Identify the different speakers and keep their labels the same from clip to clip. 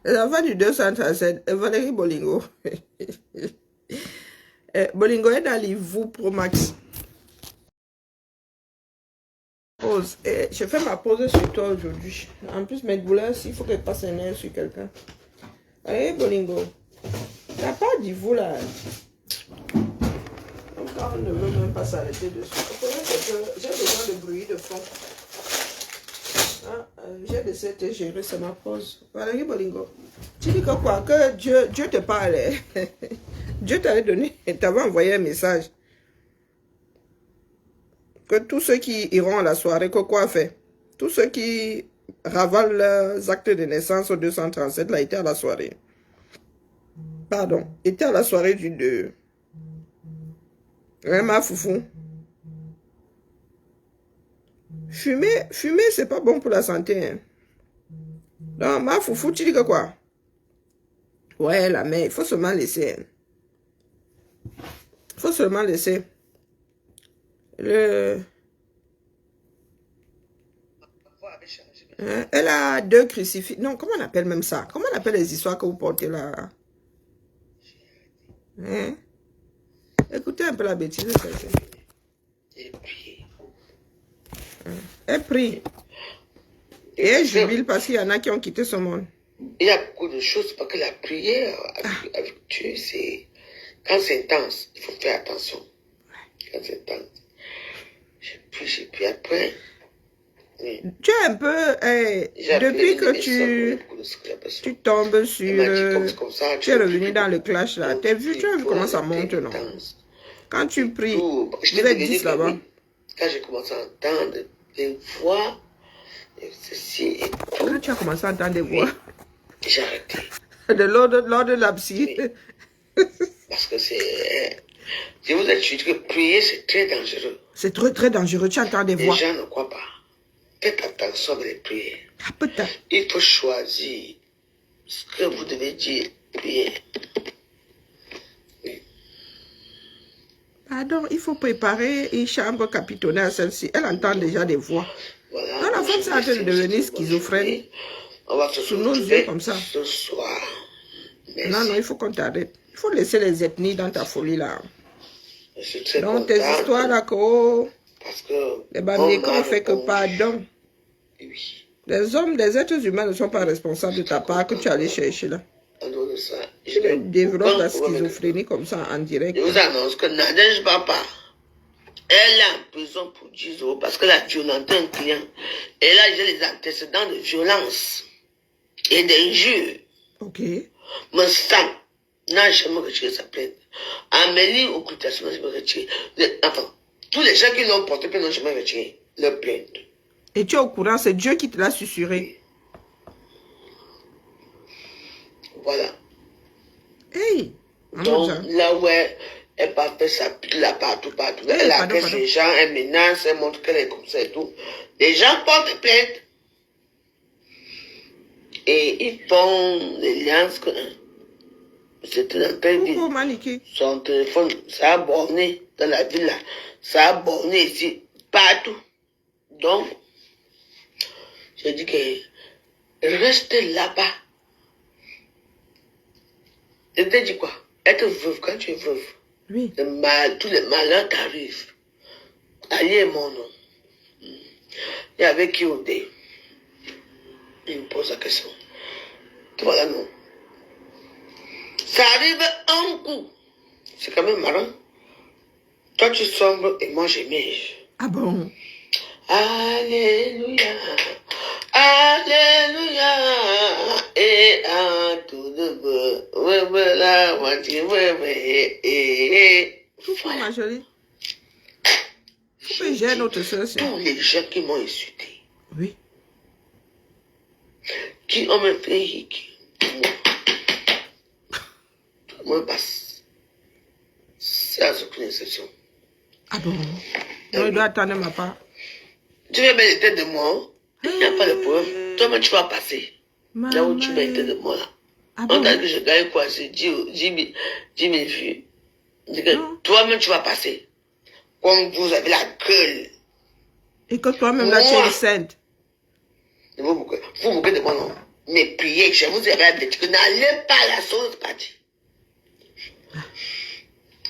Speaker 1: Les enfants du 237, Valérie Bolingo. Bolingo est dans l'Ivou Pro Max. Pause. Je fais ma pause sur toi aujourd'hui. En plus, mes douleurs, il faut qu'elle passe un air sur quelqu'un. Allez, Bolingo. T'as pas d'Ivou là. Encore, on ne veut même pas s'arrêter dessus. J'ai besoin de bruit de fond. J'ai décidé de gérer, c'est ma pause. Valérie Bolingo. Tu dis que quoi? Que Dieu te parle. Dieu t'avait envoyé un message. Que tous ceux qui iront à la soirée, que quoi fait? Tous ceux qui ravalent leurs actes de naissance au 237, là, étaient à la soirée. Pardon, étaient à la soirée du 2. Hein, ma foufou? Fumer, c'est pas bon pour la santé. Hein. Non, ma foufou, tu dis que quoi? Ouais, la mère, il faut seulement laisser. Hein. Il faut seulement laisser. Elle a 2 crucifix. Non, comment on appelle même ça? Comment on appelle les histoires que vous portez là? Hein? Écoutez un peu la bêtise.
Speaker 2: Et puis,
Speaker 1: Elle prie. Et elle jubile parce qu'il y en a qui ont quitté ce monde.
Speaker 2: Il y a beaucoup de choses parce que la prière avec Dieu, c'est... Quand c'est intense, il faut faire attention. Quand c'est intense. J'ai pris après... Oui.
Speaker 1: Tu es un peu... depuis que tu tombes sur... tu es revenu dans le clash là. Tu as vu comment ça monte, non? Quand tu pries, vous êtes 10 là-bas.
Speaker 2: Quand j'ai commencé à entendre des voix, ceci et tout.
Speaker 1: Quand tu as commencé à entendre des voix,
Speaker 2: j'ai arrêté.
Speaker 1: De l'ordre de la psy.
Speaker 2: Oui. Parce que c'est... Je vous ai dit que prier, c'est très dangereux.
Speaker 1: C'est très, très dangereux. Tu entends des voix.
Speaker 2: Les gens ne croient pas. Faites attention avec les prières.
Speaker 1: Ah, peut-être.
Speaker 2: Il faut choisir ce que vous devez dire, prier. Oui.
Speaker 1: Pardon, il faut préparer une chambre capitonnée à celle-ci. Elle entend déjà des voix.
Speaker 2: Voilà.
Speaker 1: Non, la femme, c'est en train de devenir schizophrène.
Speaker 2: On va se
Speaker 1: sous nos yeux comme ça.
Speaker 2: Ce soir. Merci.
Speaker 1: Non, il faut qu'on t'arrête. Il faut laisser les ethnies dans ta folie là.
Speaker 2: Je suis très
Speaker 1: donc tes histoires là,
Speaker 2: parce que
Speaker 1: les Bamilekans ont fait que pardon.
Speaker 2: Oui.
Speaker 1: Les hommes, les êtres humains ne sont pas responsables de ta part que tu allais chercher là.
Speaker 2: En dehors de ça,
Speaker 1: tu développes la schizophrénie comme ça en direct.
Speaker 2: Je vous annonce que Nadège Papa, elle est en prison pour 10 euros parce qu'elle a violenté un client. Et là, j'ai les antécédents de violence et d'injures.
Speaker 1: Ok.
Speaker 2: Mon sang n'a jamais retiré sa plainte. Amélie Occultation n'a jamais retiré. Enfin, tous les gens qui l'ont porté plainte n'ont jamais retiré leur plainte.
Speaker 1: Et tu es au courant, c'est Dieu qui te l'a susurré.
Speaker 2: Voilà.
Speaker 1: Hey.
Speaker 2: Donc, là où elle partait sa pute là partout.
Speaker 1: Hey,
Speaker 2: elle agresse les gens, elle menace, elle montre qu'elle est comme ça et tout. Les gens portent plainte. Et ils font les liens que c'était dans quelle ville. Son téléphone, ça a borné dans la ville là. Ça a borné ici, partout. Donc, j'ai dit que reste là-bas. Je t'ai dit quoi? Être veuve, quand tu es veuve,
Speaker 1: oui.
Speaker 2: Tous les malheurs t'arrivent. Ali est mon nom. Et avec qui on est? Il me pose la question. Voilà, non. Ça arrive un coup. C'est quand même marrant. Toi, tu sombres et moi, j'émerge.
Speaker 1: Ah bon?
Speaker 2: Alléluia. Alléluia. Et à tout de beau. Ouais, la moitié, ouais.
Speaker 1: Pourquoi, ma jolie? Pourquoi j'ai notre soeur?
Speaker 2: Tous les gens qui m'ont insulté.
Speaker 1: Oui.
Speaker 2: Qui ont même fait hic. Moi, passe. Sans aucune exception.
Speaker 1: Ah bon? Je dois attendre ma part.
Speaker 2: Tu veux mettre tête de moi? Il n'y a pas de problème. Toi-même, tu vas passer. Là où tu mets tête de moi, là.
Speaker 1: Ah
Speaker 2: on t'a dit que je gagne quoi? C'est 10 000 vues. Toi-même, tu vas passer. Comme vous avez la gueule.
Speaker 1: Et que toi-même, là, tu es sainte.
Speaker 2: Vous moquez de moi, non? Mais priez, je vous avais dit que n'allez pas à la sauce partie.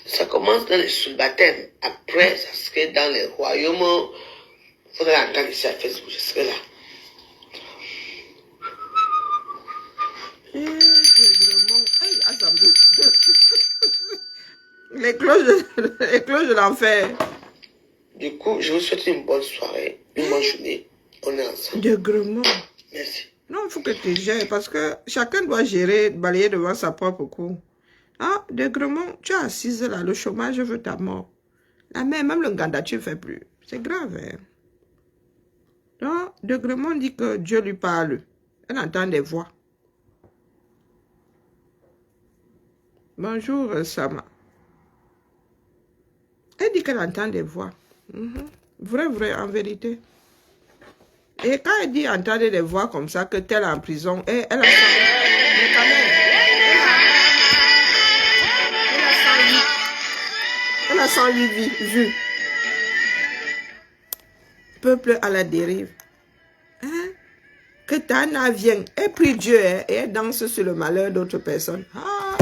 Speaker 2: Ça commence dans les sous-baptêmes. Après, ça serait dans les royaumes. Il faudrait entendre ici à Facebook, je serai là.
Speaker 1: Les cloches de l'enfer.
Speaker 2: Du coup, je vous souhaite une bonne soirée, une bonne journée. On est ensemble.
Speaker 1: Dégrement.
Speaker 2: Merci.
Speaker 1: Non, il faut que tu gères parce que chacun doit gérer, balayer devant sa propre cour. Ah, dégrement, tu es assise là, le chômage veut ta mort. La mère, même le ganda, tu ne fais plus. C'est grave, hein. Non, dégrement dit que Dieu lui parle. Elle entend des voix. Bonjour, Sama. Elle dit qu'elle entend des voix. Vrai, en vérité. Et quand elle dit entendre des voix comme ça, que telle en prison, elle a elle a 108 vues. Peuple à la dérive. Hein? Que Tana vienne, elle prie Dieu hein, et elle danse sur le malheur d'autres personnes. Ah,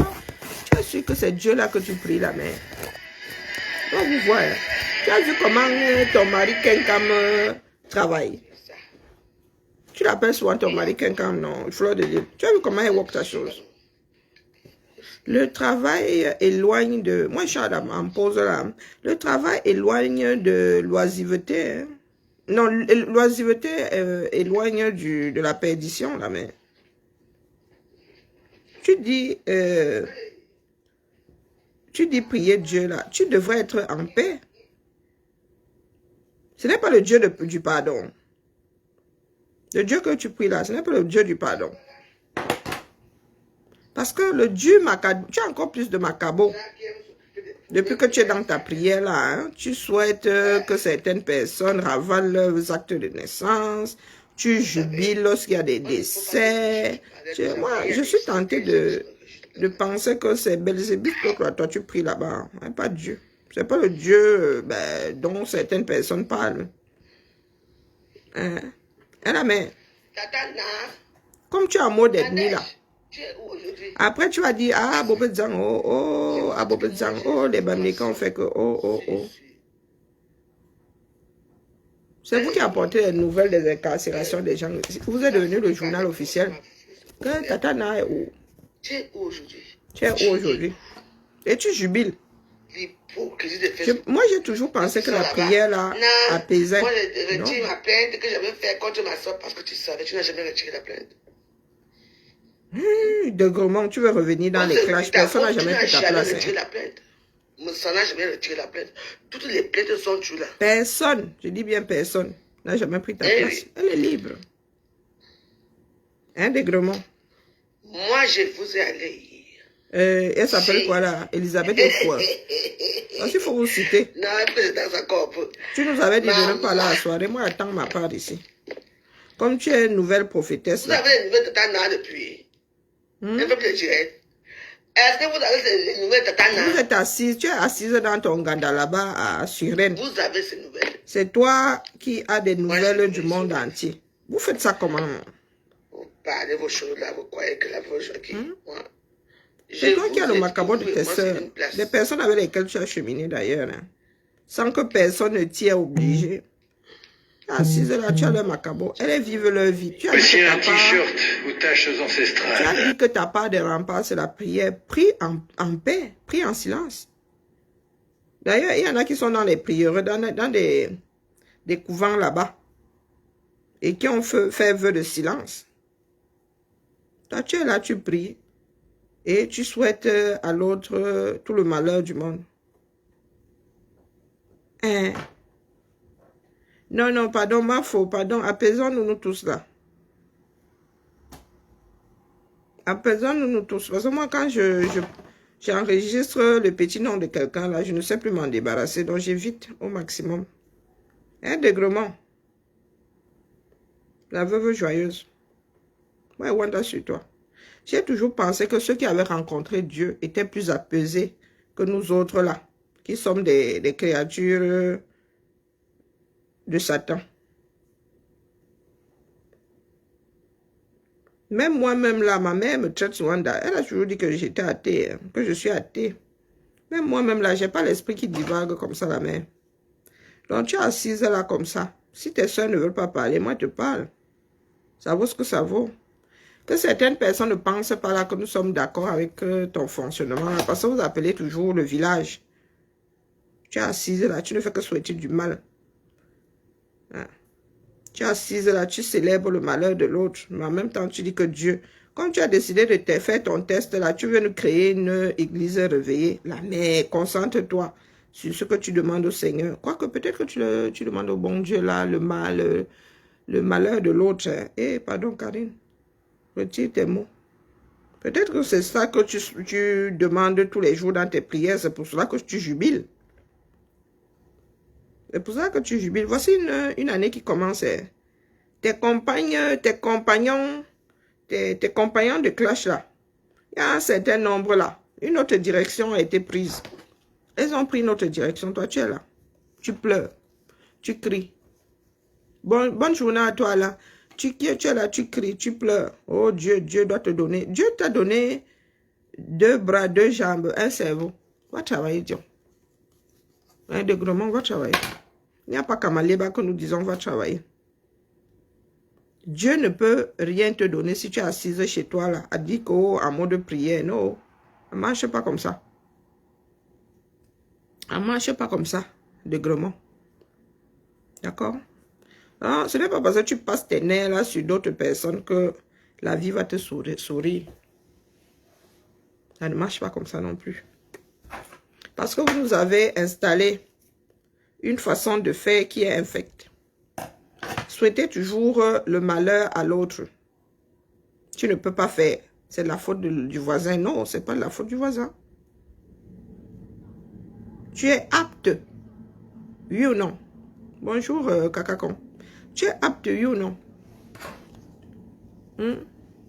Speaker 1: tu es sûr que c'est Dieu là que tu pries la mère. Donc vous voyez, tu as vu comment ton mari Kenkam travaille. Tu l'appelles souvent ton mari Kenkam, non, Fleur de Lille. Tu as vu comment elle work ta chose. Le travail éloigne de... Moi, je suis en pause là. Le travail éloigne de l'oisiveté. Hein. Non, l'oisiveté éloigne de la perdition, là, mais... Tu dis prier Dieu, là. Tu devrais être en paix. Ce n'est pas le Dieu du pardon. Le Dieu que tu pries là, ce n'est pas le Dieu du pardon. Parce que le Dieu macabo, tu as encore plus de macabo. Depuis que tu es dans ta prière là, hein, tu souhaites que certaines personnes ravalent leurs actes de naissance. Tu jubiles lorsqu'il y a des décès. Moi, je suis tentée de penser que c'est Belzébuth que toi tu pries là-bas, hein, pas Dieu. C'est pas le Dieu dont certaines personnes parlent. Hein? Et la mère, comme tu es en mode ethnie là, après tu vas dire, ah, Bobedzang, ah, Bobedzang, les Bamilekans ont fait que, C'est vous qui apportez les nouvelles des incarcérations des gens. Vous êtes devenu le journal officiel. Que Tatana est où?
Speaker 2: Tu es où aujourd'hui?
Speaker 1: Tu es où aujourd'hui? Et tu jubiles. Moi, j'ai toujours pensé que la prière là apaisait.
Speaker 2: Moi, j'ai retiré ma plainte que j'avais fait contre ma soeur parce que tu savais, tu n'as jamais retiré la plainte.
Speaker 1: De Gromont, tu veux revenir dans les clashs. Personne n'a jamais pris ta place.
Speaker 2: Ça n'a jamais retiré la plainte. Toutes les plaintes sont tues là.
Speaker 1: Personne, je dis bien personne, n'a jamais pris ta place. Elle est libre. Hein, de Gromont?
Speaker 2: Moi, je vous ai allé hier.
Speaker 1: Elle s'appelle quoi là? Elisabeth Efouer. Il faut vous citer.
Speaker 2: Non, c'est dans sa corps.
Speaker 1: Tu nous avais dit de ne pas là à la soirée. Moi, attends ma part ici. Comme tu es une nouvelle prophétesse.
Speaker 2: Vous avez les nouvelles de Tana depuis. Elle veut plus tirer. Est-ce que vous avez les nouvelles de Tana?
Speaker 1: Vous êtes assise, tu es assise dans ton ganda là-bas à Suresnes.
Speaker 2: Vous avez ces nouvelles.
Speaker 1: C'est toi qui as des nouvelles du monde entier. Vous faites ça comment?
Speaker 2: Vous parlez vos choses là, vous croyez que la vôtre qui.
Speaker 1: C'est toi qui as le macabre de tes soeurs. Des personnes avec lesquelles tu as cheminé d'ailleurs. Hein. Sans que personne ne t'y ait obligé. Assise là, tu as le macabre. Elles vivent leur vie. Tu as dit que ta part,
Speaker 3: ou taches ancestrales.
Speaker 1: Tu as dit que ta part de rempart, c'est la prière. Prie en paix. Prie en silence. D'ailleurs, il y en a qui sont dans les prières, dans des couvents là-bas. Et qui ont fait vœu de silence. Toi, tu es là, tu pries. Et tu souhaites à l'autre tout le malheur du monde. Hein? Non, pardon, ma faute, pardon. Apaisons-nous tous là. Apaisons-nous tous. Parce que moi, quand j'enregistre le petit nom de quelqu'un là, je ne sais plus m'en débarrasser. Donc, j'évite au maximum. Hein, dégrement. La veuve joyeuse. Ouais, Wanda sur toi. J'ai toujours pensé que ceux qui avaient rencontré Dieu étaient plus apaisés que nous autres là, qui sommes des créatures de Satan. Même moi-même là, ma mère me traite souvent elle a toujours dit que j'étais athée, hein, que je suis athée. Même moi-même là, j'ai pas l'esprit qui divague comme ça, la mère. Donc tu es assise là comme ça. Si tes soeurs ne veulent pas parler, moi je te parle. Ça vaut ce que ça vaut. Que certaines personnes ne pensent pas là que nous sommes d'accord avec ton fonctionnement. Là, parce que vous appelez toujours le village. Tu es assise là, tu ne fais que souhaiter du mal. Hein? Tu es assise là, tu célèbres le malheur de l'autre. Mais en même temps, tu dis que Dieu... Quand tu as décidé de te faire ton test là, tu veux nous créer une église réveillée. Là, mais concentre-toi sur ce que tu demandes au Seigneur. Quoique peut-être que tu demandes au bon Dieu là, le malheur de l'autre. Hein. Eh, pardon Karine, retire tes mots. Peut-être que c'est ça que tu demandes tous les jours dans tes prières. C'est pour cela que tu jubiles. C'est pour ça que tu jubiles. Voici une année qui commence. Hein. Tes compagnons de clash là, il y a un certain nombre là. Une autre direction a été prise. Elles ont pris une autre direction. Toi, tu es là. Tu pleures. Tu cries. Bonne journée à toi là. Tu es là, tu cries, tu pleures. Oh Dieu, Dieu doit te donner. Dieu t'a donné 2 bras, 2 jambes, un cerveau. Va travailler, Dieu. Un dégrement, va travailler. Il n'y a pas qu'à Maléba que nous disons va travailler. Dieu ne peut rien te donner si tu es assise chez toi là, à dire qu'en mode prière. Non, ça ne marche pas comme ça. Ça ne marche pas comme ça, dégrement. D'accord? Ce n'est pas parce que tu passes tes nerfs là sur d'autres personnes que la vie va te sourire. Ça ne marche pas comme ça non plus. Parce que vous nous avez installé une façon de faire qui est infecte. Souhaitez toujours le malheur à l'autre. Tu ne peux pas faire. C'est la faute du voisin. Non, ce n'est pas la faute du voisin. Tu es apte. Oui ou non? Bonjour, Kakakon. Tu es apte, oui ou non?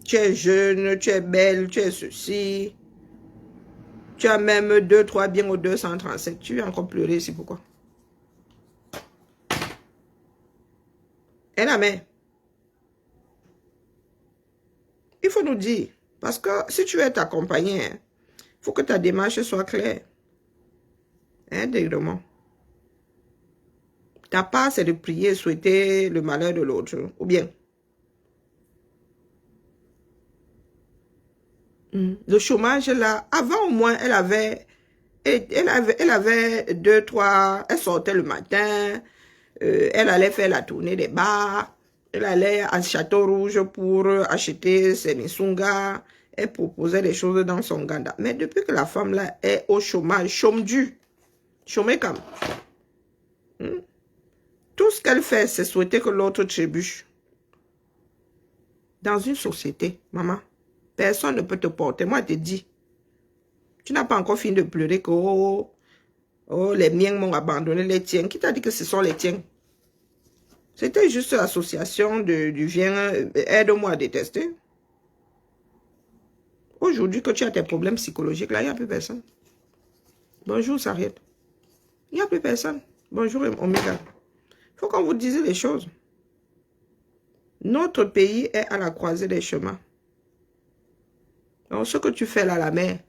Speaker 1: Tu es jeune, tu es belle, tu es ceci. Tu as même 2, 3 biens au 237. Tu vas encore pleurer ici, pourquoi? Et la mère. Il faut nous dire. Parce que si tu veux t'accompagner, il faut que ta démarche soit claire. Intègrement. Ta part, c'est de prier, souhaiter le malheur de l'autre. Ou bien. Le chômage, là, avant au moins, elle avait 2, 3, elle sortait le matin, elle allait faire la tournée des bars, elle allait à Château Rouge pour acheter ses nisungas, elle proposait des choses dans son ganda. Mais depuis que la femme là est au chômage, chômé comme. Tout ce qu'elle fait, c'est souhaiter que l'autre trébuche. Dans une société, maman, personne ne peut te porter. Moi, je te dis, tu n'as pas encore fini de pleurer que oh, les miens m'ont abandonné, les tiens. Qui t'a dit que ce sont les tiens? C'était juste l'association du viens, aide-moi à détester. Aujourd'hui, que tu as tes problèmes psychologiques, là, il n'y a plus personne. Bonjour, Sariette. Il n'y a plus personne. Bonjour, Omega. Il faut qu'on vous dise les choses. Notre pays est à la croisée des chemins. Donc, ce que tu fais là, la mère,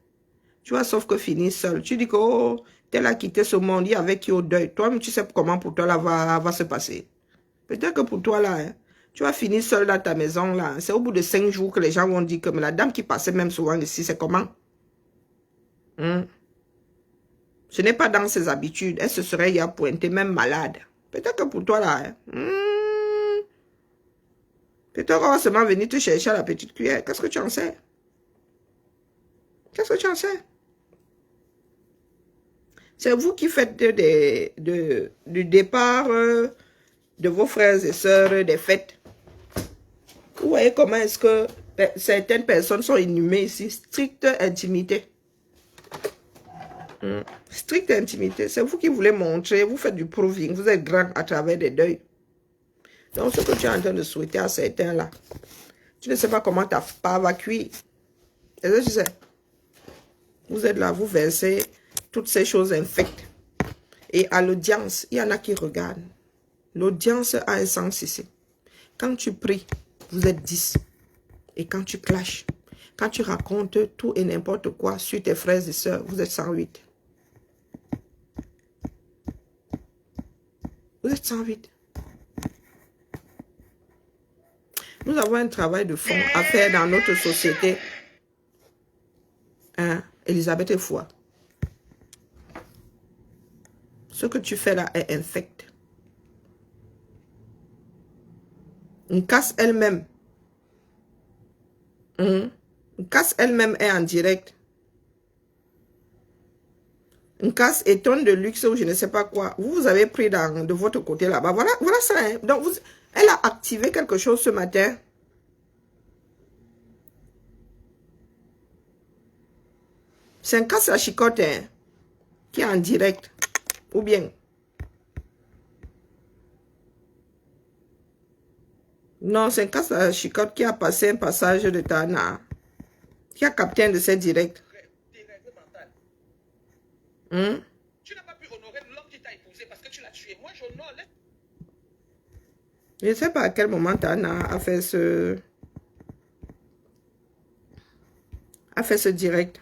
Speaker 1: tu vas sauf que finir seul. Tu dis que, oh, tel a quitté ce monde, il y avait qui au deuil. Toi-même, tu sais comment pour toi là va se passer. Peut-être que pour toi là, hein, tu vas finir seul dans ta maison là. C'est au bout de 5 jours que les gens vont dire que mais la dame qui passait même souvent ici, c'est comment? Ce n'est pas dans ses habitudes. Elle se serait y a pointé, même malade. Peut-être que pour toi là, hein, peut-être qu'on va seulement venir te chercher à la petite cuillère. Qu'est-ce que tu en sais? Qu'est-ce que tu en sais? C'est vous qui faites du départ de vos frères et sœurs des fêtes. Vous voyez comment est-ce que certaines personnes sont inhumées ici? Stricte intimité. Stricte intimité. C'est vous qui voulez montrer, vous faites du proving, vous êtes grand à travers des deuils. Donc ce que tu es en train de souhaiter à certains là, tu ne sais pas comment ta part va cuire. Est-ce que tu sais? Vous êtes là, vous versez toutes ces choses infectes. Et à l'audience, il y en a qui regardent. L'audience a un sens ici. Quand tu pries, vous êtes 10. Et quand tu clashes, quand tu racontes tout et n'importe quoi sur tes frères et sœurs, vous êtes 108. Vous êtes 108. Nous avons un travail de fond à faire dans notre société. Hein? Elisabeth est foi. Ce que tu fais là est infect. Une casse elle-même. Une casse elle-même est en direct. Une casse étonne de luxe ou je ne sais pas quoi. Vous avez pris de votre côté là-bas. Voilà, voilà ça. Hein. Donc, elle a activé quelque chose ce matin. C'est un casse à chicote hein, qui est en direct. Ou bien. Non, c'est un casse à chicote qui a passé un passage de Tana. Qui a capté un de ses directs. Tu n'as pas pu honorer l'homme qui t'a épousé parce que tu l'as tué. Moi, j'honore. Je ne sais pas à quel moment Tana a fait ce direct.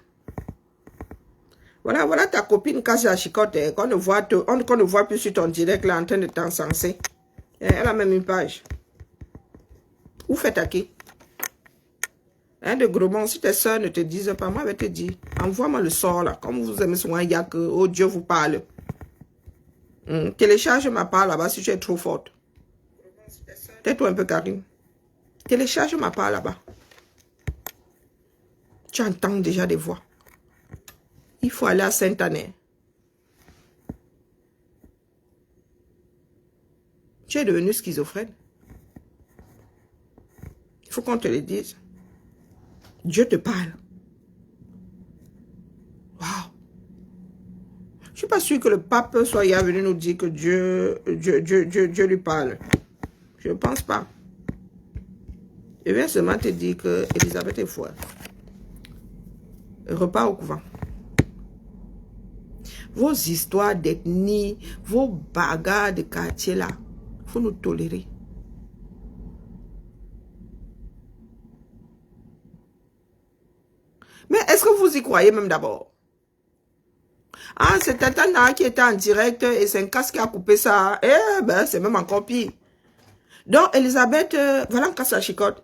Speaker 1: Voilà, voilà ta copine casse à chicote hein, qu'on ne voit plus sur ton direct là en train de t'encenser. Elle a même une page. Où fait attaquer? Hein, de gros bon, si tes soeurs ne te disent pas, moi je vais te dire, envoie-moi le sort là, comme vous aimez souvent, il y a que, oh Dieu vous parle. Télécharge ma part là-bas si tu es trop forte. Tais-toi un peu Karim. Télécharge ma part là-bas. Tu entends déjà des voix. Il faut aller à Sainte-Année. Tu es devenu schizophrène. Il faut qu'on te le dise. Dieu te parle. Waouh. Je ne suis pas sûr que le pape soit venu nous dire que Dieu lui parle. Je ne pense pas. Je viens seulement te dire que Elisabeth est folle. Repars au couvent. Vos histoires d'ethnie, vos bagarres de quartier là, il faut nous tolérer. Mais est-ce que vous y croyez même d'abord? Ah, c'est Tata qui était en direct et c'est un casse qui a coupé ça. Eh ben, c'est même encore pire. Donc, Elisabeth, voilà un casse à chicote.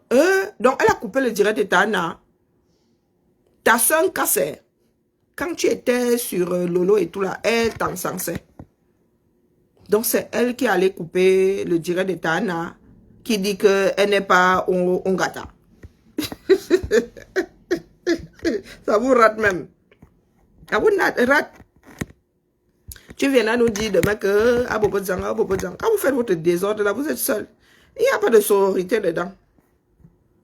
Speaker 1: Donc, elle a coupé le direct de Tana. Ta soeur cassait. Quand tu étais sur Lolo et tout là, elle t'encensait. Donc, c'est elle qui allait couper le direct de Tana, qui dit qu'elle n'est pas Ongata. Ça vous rate même. Ça vous rate. Tu viens à nous dire demain que quand vous faites votre désordre là, vous êtes seul. Il n'y a pas de sororité dedans.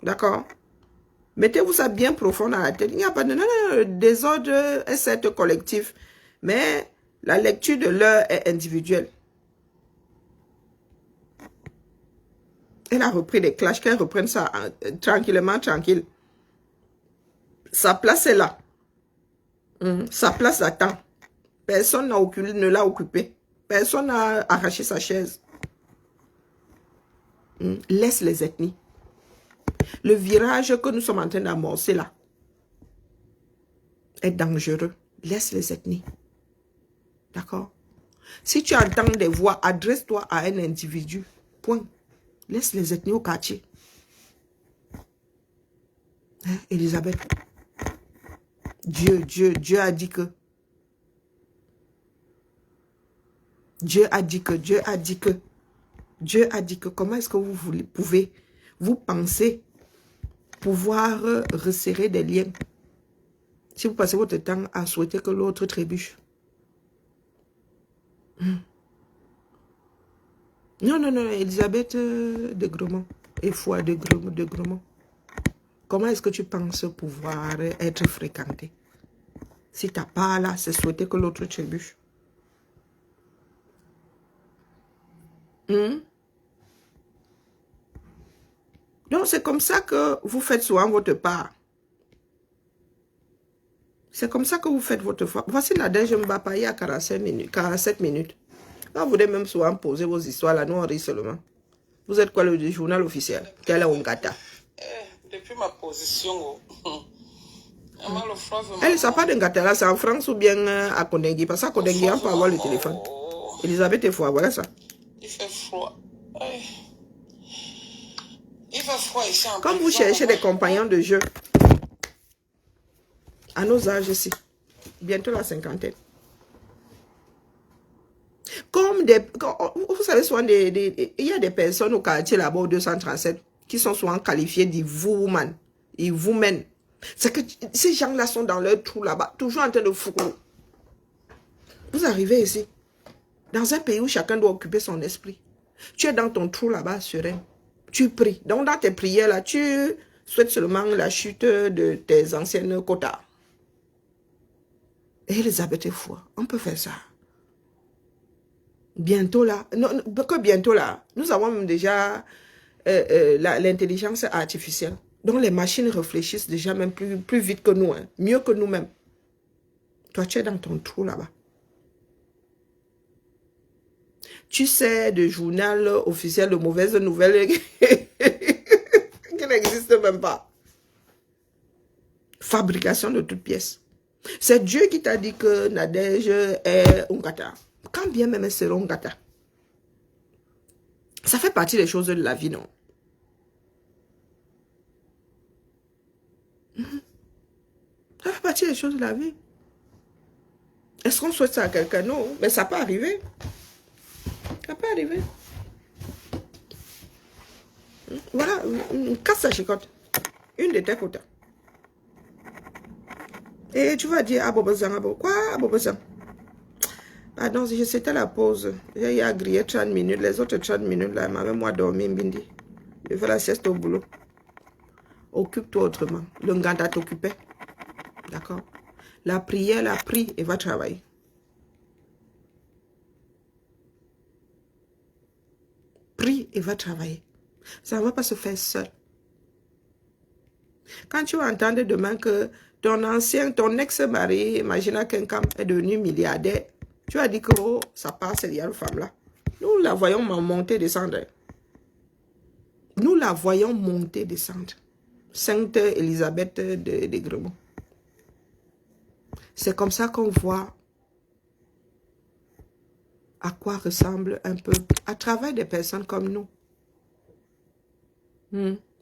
Speaker 1: D'accord? Mettez-vous ça bien profond dans la tête. Il n'y a pas de... Non, le désordre est certes collectif. Mais la lecture de l'heure est individuelle. Elle a repris des clashs. Qu'elle reprenne ça tranquillement, tranquille. Sa place est là. Sa place attend. Personne ne l'a occupée. Personne n'a arraché sa chaise. Laisse les ethnies. Le virage que nous sommes en train d'amorcer là est dangereux. Laisse les ethnies. D'accord? Si tu entends des voix, adresse-toi à un individu. Point. Laisse les ethnies au quartier. Hein, Elisabeth? Dieu a dit que. Dieu a dit que. Comment est-ce que vous pouvez, vous pensez pouvoir resserrer des liens si vous passez votre temps à souhaiter que l'autre trébuche? Non, Elisabeth de Gromont et foi de Gromont. Comment est-ce que tu penses pouvoir être fréquenté? Si ta part là, c'est souhaiter que l'autre trébuche. Donc, c'est comme ça que vous faites souvent votre part. C'est comme ça que vous faites votre part. Voici Nadège Mbapaye à 47 minutes. Quand vous voulez même souvent poser vos histoires là, nous on rit seulement. Vous êtes quoi le journal officiel? Quel est Ongata?
Speaker 3: Depuis ma position,
Speaker 1: elle ne sait pas de Ngatala, c'est en France ou bien à Kondengui. Parce qu'à Kondengui, on peut avoir le téléphone. Elisabeth est froid, voilà ça.
Speaker 3: Il fait froid. Il fait froid ici en
Speaker 1: Comme vous cherchez des compagnons de jeu, à nos âges ici, bientôt la cinquantaine. Comme vous savez, souvent, il y a des personnes au quartier là-bas, au 237, qui sont souvent qualifiées de woman, et women. C'est que ces gens-là sont dans leur trou là-bas, toujours en train de foutre. Vous arrivez ici, dans un pays où chacun doit occuper son esprit. Tu es dans ton trou là-bas, serein. Tu pries. Donc, dans tes prières là, tu souhaites seulement la chute de tes anciennes quotas. Et Elisabeth est fou. On peut faire ça. Bientôt là, non, que bientôt là, nous avons même déjà l'intelligence artificielle. Donc les machines réfléchissent déjà même plus vite que nous, hein, mieux que nous-mêmes. Toi, tu es dans ton trou là-bas. Tu sais de journal officiel de mauvaises nouvelles qui n'existent même pas. Fabrication de toutes pièces. C'est Dieu qui t'a dit que Nadège est Ongata. Quand bien même elle sera Ongata. Ça fait partie des choses de la vie, non? Ça fait partie des choses de la vie. Est-ce qu'on souhaite ça à quelqu'un? Non, mais ça peut arriver. Ça peut arriver. Voilà, casse la chicotte. Une de tes quotas. Et tu vas dire, ah, Bobozan, quoi, Bobozan? Ah non, c'était la pause. J'ai grillé 30 minutes. Les autres 30 minutes, là, m'avait moi dormi, Mbindi. Je fais la sieste au boulot. Occupe-toi autrement. Le Nganda t'occupait. D'accord? La prière, la prie et va travailler. Prie et va travailler. Ça ne va pas se faire seul. Quand tu vas entendre demain que ton ex-mari, imagine quelqu'un est devenu milliardaire, tu as dit que oh, ça passe, il y a une femme là. Nous la voyons monter, descendre. Nous la voyons monter, descendre. Sainte Elisabeth de Gremont. C'est comme ça qu'on voit à quoi ressemble un peu, à travers des personnes comme nous.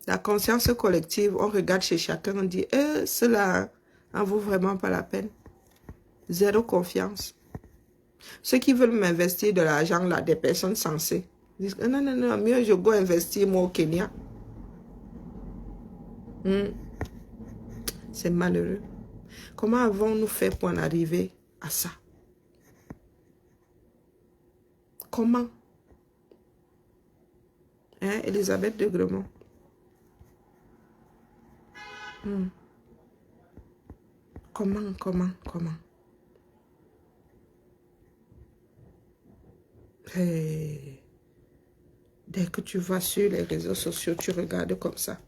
Speaker 1: La conscience collective, on regarde chez chacun, on dit, cela en vaut vraiment pas la peine. Zéro confiance. Ceux qui veulent m'investir de l'argent, là, des personnes sensées, disent, non, non, non, mieux je go investir moi au Kenya. C'est malheureux. Comment avons-nous fait pour en arriver à ça? Comment? Hein, Elisabeth de Gremont? Comment? Hey. Dès que tu vas sur les réseaux sociaux, tu regardes comme ça.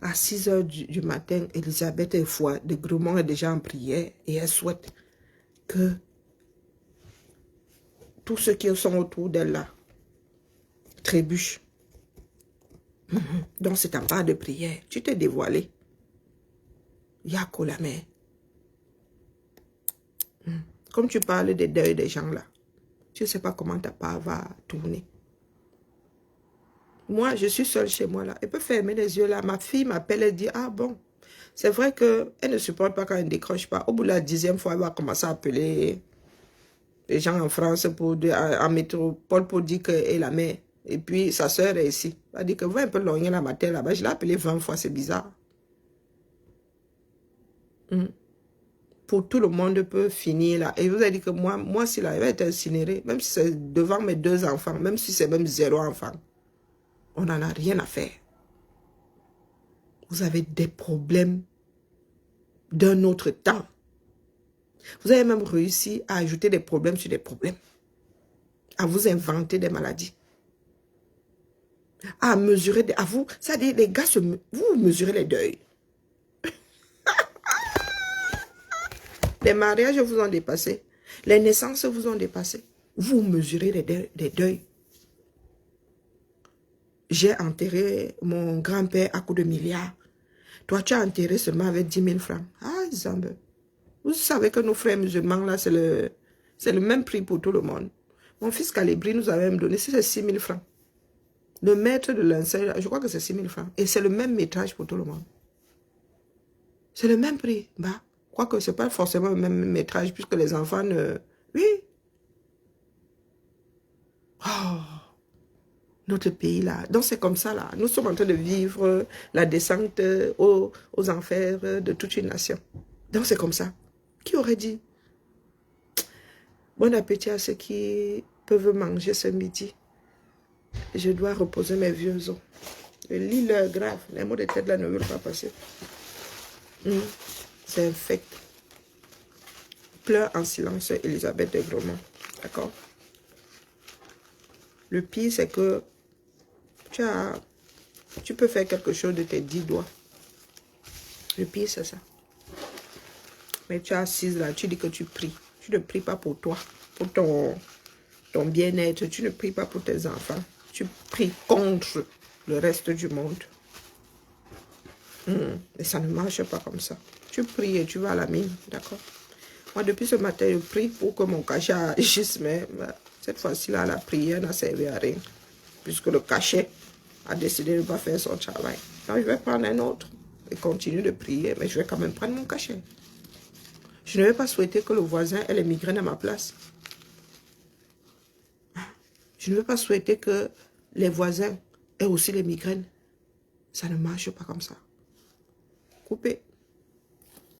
Speaker 1: À 6 h du matin, Elisabeth de Gremont est déjà en prière et elle souhaite que tous ceux qui sont autour d'elle là trébuchent. Donc c'est en part de prière. Tu t'es dévoilé. Yako la mère. Comme tu parles des deuils des gens là, tu ne sais pas comment ta part va tourner. Moi, je suis seule chez moi là. Elle peut fermer les yeux là. Ma fille m'appelle et dit, ah bon, c'est vrai qu'elle ne supporte pas quand elle ne décroche pas. Au bout de la 10e fois, elle va commencer à appeler les gens en France, en métropole, pour dire qu'elle est la mère. Et puis, sa soeur est ici. Elle va dire que va un peu logner la matin là-bas. Je l'ai appelée 20 fois, c'est bizarre. Pour tout le monde peut finir là. Et vous avez dit que moi si là, elle va être incinérée, même si c'est devant mes 2 enfants, même si c'est même 0 enfant, on n'en a rien à faire. Vous avez des problèmes d'un autre temps. Vous avez même réussi à ajouter des problèmes sur des problèmes. À vous inventer des maladies. À mesurer, à vous, ça dit, les gars, vous mesurez les deuils. Les mariages vous ont dépassé. Les naissances vous ont dépassé. Vous mesurez les deuils. j'ai enterré mon grand-père à coups de milliards. Toi, tu as enterré seulement avec 10 000 francs. Ah, Zambe. Vous savez que nos frères musulmans, là, c'est le même prix pour tout le monde. Mon fils Calibri nous avait même donné, c'est 6 000 francs. Le mètre de linceul, je crois que c'est 6 000 francs. Et c'est le même métrage pour tout le monde. C'est le même prix. Bah, je crois que ce n'est pas forcément le même métrage puisque les enfants ne... Oui. Oh, notre pays là. Donc c'est comme ça là. Nous sommes en train de vivre la descente aux enfers de toute une nation. Donc c'est comme ça. Qui aurait dit? Bon appétit à ceux qui peuvent manger ce midi. Je dois reposer mes vieux os. Le lit leur grave. Les mots de tête là ne veulent pas passer. C'est infect. Pleure en silence, Elisabeth de Gromont. D'accord? Le pire, c'est que tu peux faire quelque chose de tes 10 doigts. Le pire, c'est ça. Mais tu es assise là, tu dis que tu pries. Tu ne pries pas pour toi, pour ton bien-être. Tu ne pries pas pour tes enfants. Tu pries contre le reste du monde. Et ça ne marche pas comme ça. Tu pries et tu vas à la mine, d'accord? Moi, depuis ce matin, je prie pour que mon cachet agisse, mais cette fois-ci, là, la prière n'a servi à rien. Puisque le cachet a décidé de ne pas faire son travail. Donc, je vais prendre un autre et continuer de prier, mais je vais quand même prendre mon cachet. Je ne vais pas souhaiter que le voisin ait les migraines à ma place. Je ne veux pas souhaiter que les voisins aient aussi les migraines. Ça ne marche pas comme ça. Coupez.